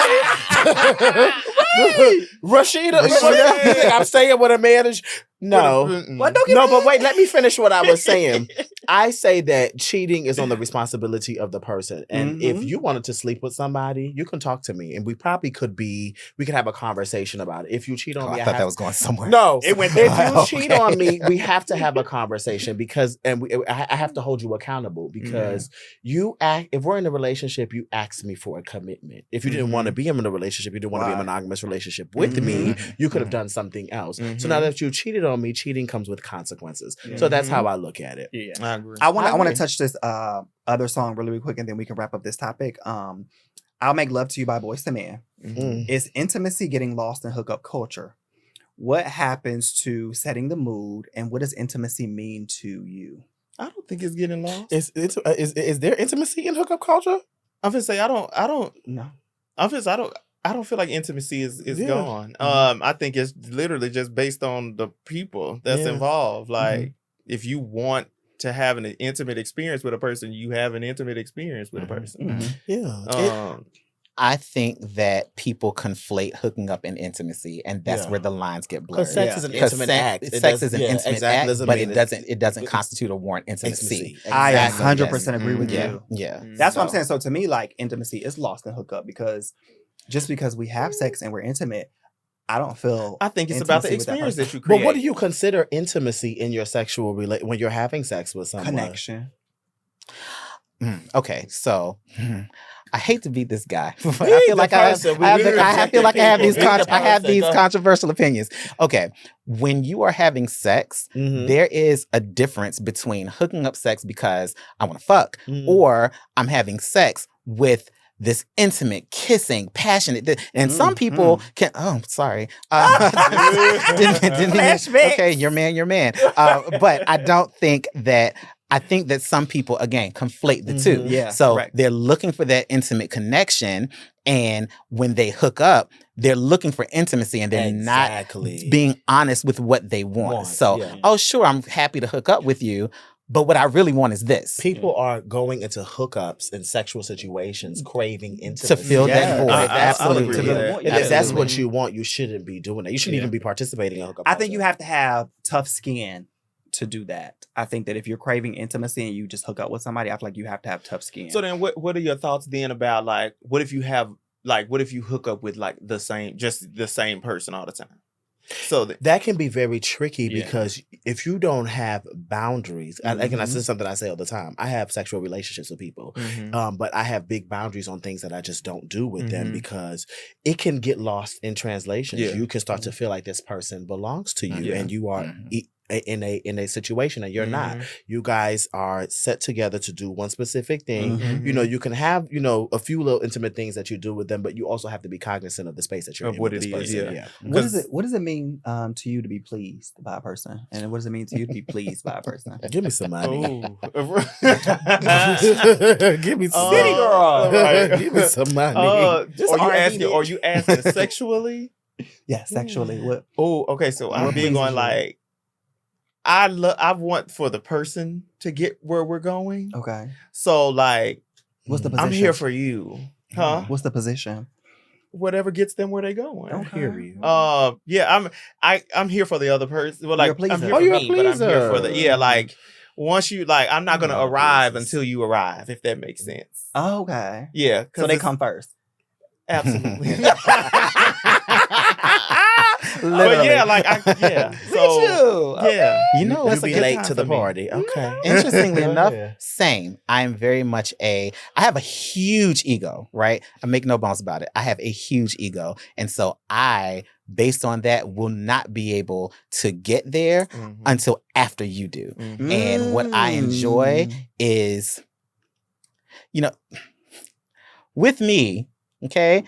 Rashida, you think I'm saying what a man is. No. What? Don't give No, me but wait, let me finish what I was saying. I say that cheating is on the responsibility of the person. And if you wanted to sleep with somebody, you can talk to me and we could have a conversation about it. If you cheat on me, I thought that was going somewhere. No, It went if there. you cheat on me, we have to have a conversation because I have to hold you accountable because if we're in a relationship, you asked me for a commitment. If you didn't want to be in a relationship, you didn't want to be in a monogamous relationship with me, you could have done something else. So now that you cheated on me, cheating comes with consequences. So that's how I look at it. Yeah. I agree. I want agree. to touch this other song really quick, and then we can wrap up this topic. I'll Make Love to You by Boyz II Men. Mm. Is intimacy getting lost in hookup culture? What happens to setting the mood, and what does intimacy mean to you? I don't think it's getting lost. Is there intimacy in hookup culture? I'm gonna say I don't No. I don't feel like intimacy is Yeah. gone. I think it's literally just based on the people that's Yeah. involved. Like if you want to have an intimate experience with a person, you have an intimate experience with a person. Yeah. I think that people conflate hooking up and intimacy, and that's where the lines get blurred. Because sex is an Because intimate sex- act. Sex is an intimate act, doesn't but mean it doesn't constitute or warrant intimacy. I Exactly. 100% agree with Yeah, you. yeah. That's what I'm saying. So to me, like intimacy is lost in hookup because just because we have sex and we're intimate, I don't feel. I think it's about the intimacy with that experience person. that you create. But what do you consider intimacy in your sexual when you're having sex with someone? Connection. Okay, so I hate to be this guy. I Be feel the like I person. We have really these rejected people. Be the person. these Go. controversial opinions. Okay, when you are having sex, Mhm. there is a difference between hooking up sex because I want to fuck, Mhm. or I'm having sex with this intimate, kissing, passionate, and some people can. Oh, sorry. Didn't mean- Flashbacks. okay, your man. But I don't think that I think that some people, again, conflate the two. Yeah, So correct. they're looking for that intimate connection. And when they hook up, they're looking for intimacy and they're not being honest with what they want. So, oh, sure, I'm happy to hook up with you. But what I really want is this. People are going into hookups in sexual situations, craving intimacy. To fill that void. Absolutely. If that's what you want, you shouldn't be doing that. You shouldn't even be participating in a hookup. I think you have to have tough skin to do that. I think that if you're craving intimacy and you just hook up with somebody, I feel like you have to have tough skin. So then what are your thoughts then about like, what if you hook up with like the same person all the time? So that can be very tricky because if you don't have boundaries, again, this is something I say all the time. I have sexual relationships with people, but I have big boundaries on things that I just don't do with them because it can get lost in translation. You can start to feel like this person belongs to you and you are in a situation and you're not. You guys are set together to do one specific thing. You know, you can have, a few little intimate things that you do with them, but you also have to be cognizant of the space that you're in with this person. What does it mean to you to be pleased by a person? And what does it mean to you to be pleased by a person? Give me some money. Give me some city girl. Give me some money. Are you asking sexually? Yeah, sexually. What? Oh, okay. So I'm being on like I want for the person to get where we're going. Okay. So like, what's the position? I'm here for you, huh? What's the position? Whatever gets them where they're going. Okay. Hear you. I'm here for the other person. Well, like I'm here for you're me, a pleaser. but I'm here for the like. Once you like, I'm not gonna arrive until you arrive, if that makes sense. Oh, okay. Yeah. So they come first. Absolutely. Literally. But yeah, like so you know, you'll it's be late to the party. Okay. Interestingly enough, same. I'm very much I have a huge ego, right? I make no bones about it. I have a huge ego. And so based on that, will not be able to get there until after you do. And what I enjoy is, with me, okay,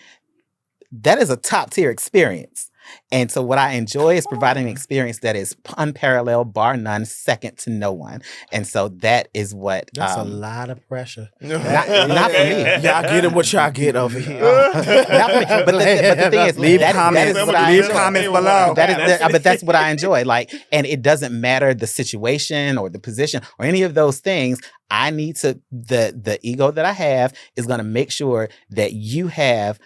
that is a top tier experience. And so what I enjoy is providing an experience that is unparalleled, bar none, second to no one. And so that is what... That's a lot of pressure. Not for me. Y'all get what y'all get over here. Not for me. But the thing is, leave comments below. But that's what I enjoy. Like, and it doesn't matter the situation or the position or any of those things. I need to... The ego that I have is going to make sure that you have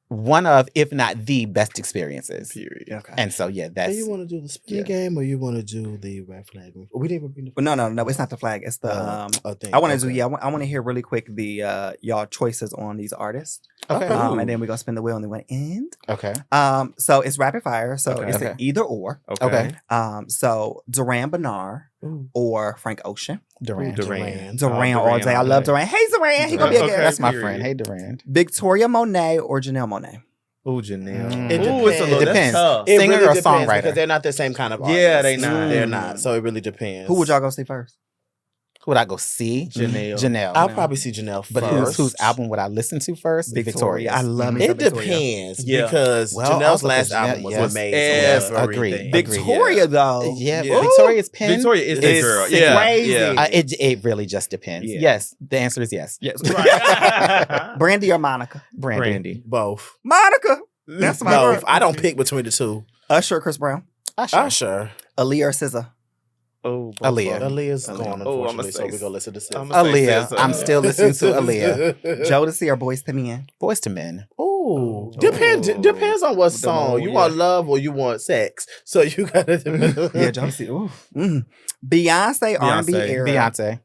one of, if not the best experiences. Period. Okay. And so, that's... You want to do the spin game or you want to do the red flag? We didn't bring the No, it's not the flag. It's the thing. I want to do, I want to hear really quick the y'all choices on these artists. Okay. And then we're gonna spin the wheel and then we're gonna end. Okay. So it's rapid fire. So it's an either or. Okay. So Duran Bernard or Frank Ocean. Duran all day. I love Duran. Hey Duran, he gonna be a guest. That's my friend. Hey Duran. Victoria Monet or Janelle Monet. Oh, Janelle. It depends. It Singer really or depends songwriter? because they're not the same kind of artists. Yeah, they're not. So it really depends. Who would y'all go see first? Who would I go see? Janelle. I'll probably see Janelle first. But whose album would I listen to first? Victoria. I love me. It depends because Janelle's last album was amazing. Yes, agreed. Victoria though. Yeah. Victoria's pen. Victoria is the girl. Yeah. Crazy. Yeah. It really just depends. Yeah. Yes. The answer is yes. Yes. Right. Brandy or Monica? Brandy. Both. Monica. That's my Both. girl. I don't pick between the two. Usher or Chris Brown? Usher. Aaliyah or SZA? Oh, Aaliyah's gone, unfortunately, so we're going to listen to SZA. Aaliyah. I'm still listening to Aaliyah. Jodeci or Boys to Men? Boys to Men. Ooh. Depends on what song. You want love or you want sex. So you got to... Yeah, Jodeci. Beyonce, R&B era. Beyonce.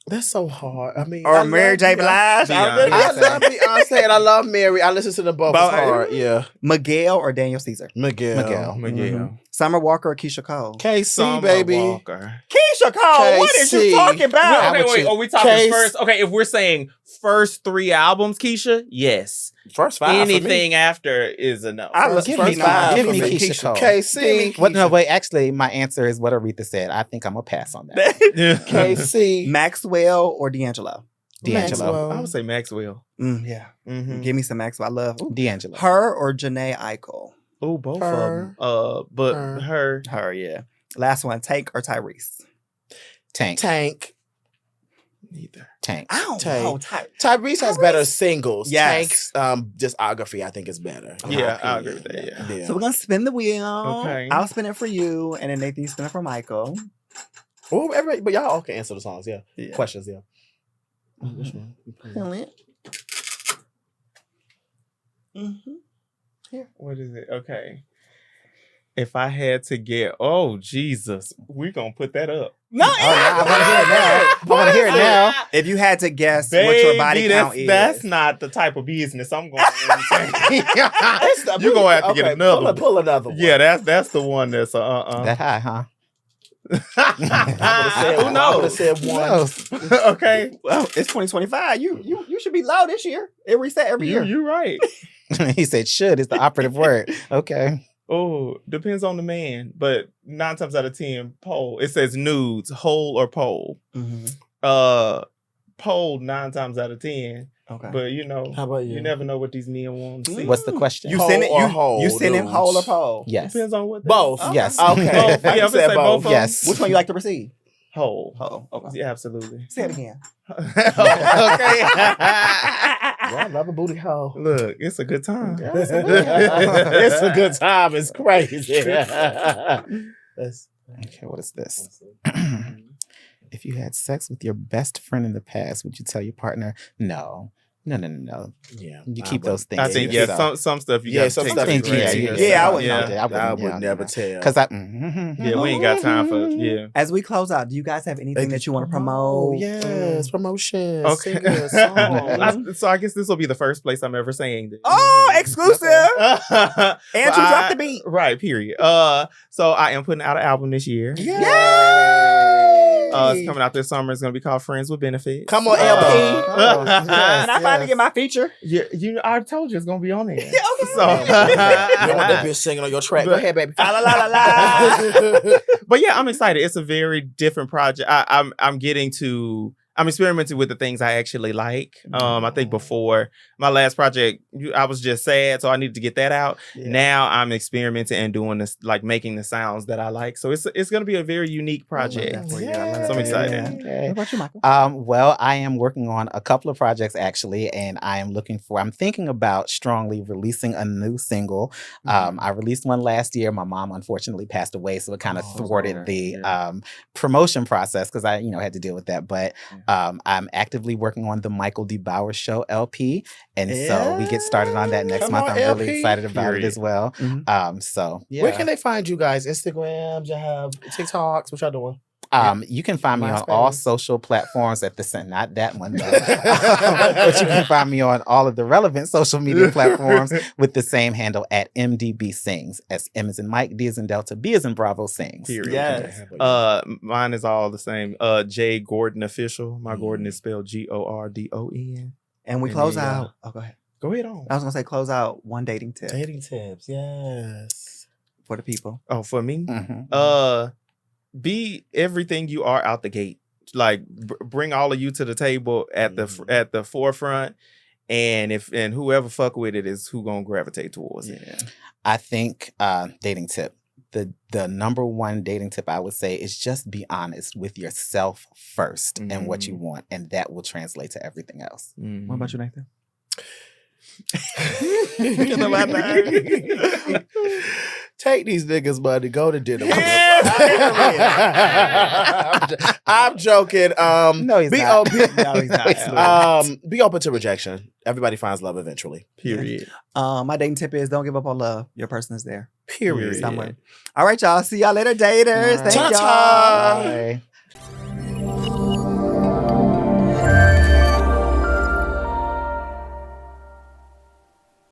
That's so hard. I mean, or Mary J. Blige. I love Beyonce and I love Mary. I listen to them both. It's hard. Yeah. Miguel or Daniel Caesar? Miguel. Mm-hmm. Summer Walker or Keisha Cole? KC, baby. Keisha Cole. What is you talking about? Wait. Are we talking first? Okay, if we're saying first 3 albums, Keisha, yes. First 5. Anything after is a no. Give me Keisha Cole. KC. No, wait. Actually, my answer is what Aretha said. I think I'm gonna pass on that. KC. Maxwell or D'Angelo? D'Angelo. I would say Maxwell. Yeah. Mm-hmm. Give me some Maxwell. I love D'Angelo. Her or Janae Aiko? Oh, both of them. But her. Her, yeah. Last one. Take or Tyrese? Tank. Neither. Tank. I don't Tank. know. Tyrese has better singles. Yes. Tank's discography, I think, is better. in my Yeah, I agree opinion. with that, Yeah. So we're gonna spin the wheel. Okay. I'll spin it for you, and then Nathan, you spin it for Michael. Oh, everybody, but y'all all can answer the songs. Yeah. Yeah. Questions. Yeah. Mhm. Which one? Feel it. Mm-hmm. What is it? Okay. If I had to get, oh Jesus, we gonna put that up. No, I want to hear it now. I want to hear it now. If you had to guess what your body Baby, count that's is, not the type of business I'm going to You gonna have to get another one. Pull another one. Yeah, that's the one that's That high, huh? Who I would have knows? said one. Okay, well, it's 2025. You should be low this year. It reset every year. you're right. He said should is the operative word. Okay. Oh, depends on the man, but 9 times out of 10, pole. It says nudes, whole or pole. Mm-hmm. Pole 9 times out of 10. Okay. But you know, How about you? you never know what these men want to see. What's the question? You Pole send it. or whole, You send him dudes? whole or pole? Yes. Depends on what. Both. Okay. Yes. Okay. Both. I Yeah, I'm said gonna say both. both. Yes. Which one you like to receive? Whole. Whole. Okay. Yeah, absolutely. Say it again. Okay. Yeah, I love a booty hole. Look, it's a good time. It's a good time. It's crazy. That's Okay, what is this? If you had sex with your best friend in the past, would you tell your partner? No. No. yeah. You keep those things. I to think yourself. some stuff you Yeah, got some to take stuff to you the can't grave. see Yeah, yourself. I wouldn't yeah. know that. I would never tell. Because Yeah, we ain't got time for yeah. As we close out, do you guys have anything that you want to promote? Yes, promotions. Okay. Singers, songs. So I guess this will be the first place I'm ever saying this. Oh, exclusive! And And you dropped the beat. Right, period. So I am putting out an album this year. Yay! It's coming out this summer. It's gonna be called Friends with Benefits. Come on, LP. Can I finally get my feature? Yeah, I told you it's gonna be on there. Okay. So You don't want that bitch singing on your track. Go ahead, baby. La, la, la, la. But yeah, I'm excited. It's a very different project. I'm experimenting with the things I actually like. I think before my last project, I was just sad, so I needed to get that out. Yeah. Now I'm experimenting and doing this, like making the sounds that I like. So it's going to be a very unique project. for you. So I'm excited. What Okay. about you, Michael? Well, I am working on a couple of projects actually, and I'm thinking about strongly releasing a new single. I released one last year. My mom unfortunately passed away, so it kind of thwarted the promotion process because I, had to deal with that. But I'm actively working on the Michael D. Bauer Show LP, and so we get started on that next Come month. on, I'm really LP. excited about it Period. as well. Mhm. So yeah. Where can they find you guys? Instagrams, you have TikToks. What y'all doing? You can find me on all MySpace. social platforms at the same, not that one, though. But you can find me on all of the relevant social media platforms with the same handle at MDB Sings. As M as in Mike, D as in Delta, B as in Bravo Sings. Period. Yes. Mine is all the same. JGordon Official. My Gordon is spelled Gordon. And we And close then, out. Oh, go ahead. Go ahead on. I was gonna say close out one dating tip Dating tips, yes. for the people. Oh, for me? Mhm. Be everything you are out the gate. Like bring all of you to the table at the forefront, and whoever fuck with it is who gonna gravitate towards it. I think dating tip. The number one dating tip I would say is just be honest with yourself first and what you want, and that will translate to everything else. What about you, Nathan? Take these niggas' money, go to dinner. Yeah. I'm joking. No, he's be not. open. No, he's not. Be open to rejection. Everybody finds love eventually. Period. My dating tip is don't give up on love. Your person is there Period. somewhere. All right, y'all. See y'all later, daters. All right. Thank Ta-ta. y'all. Bye.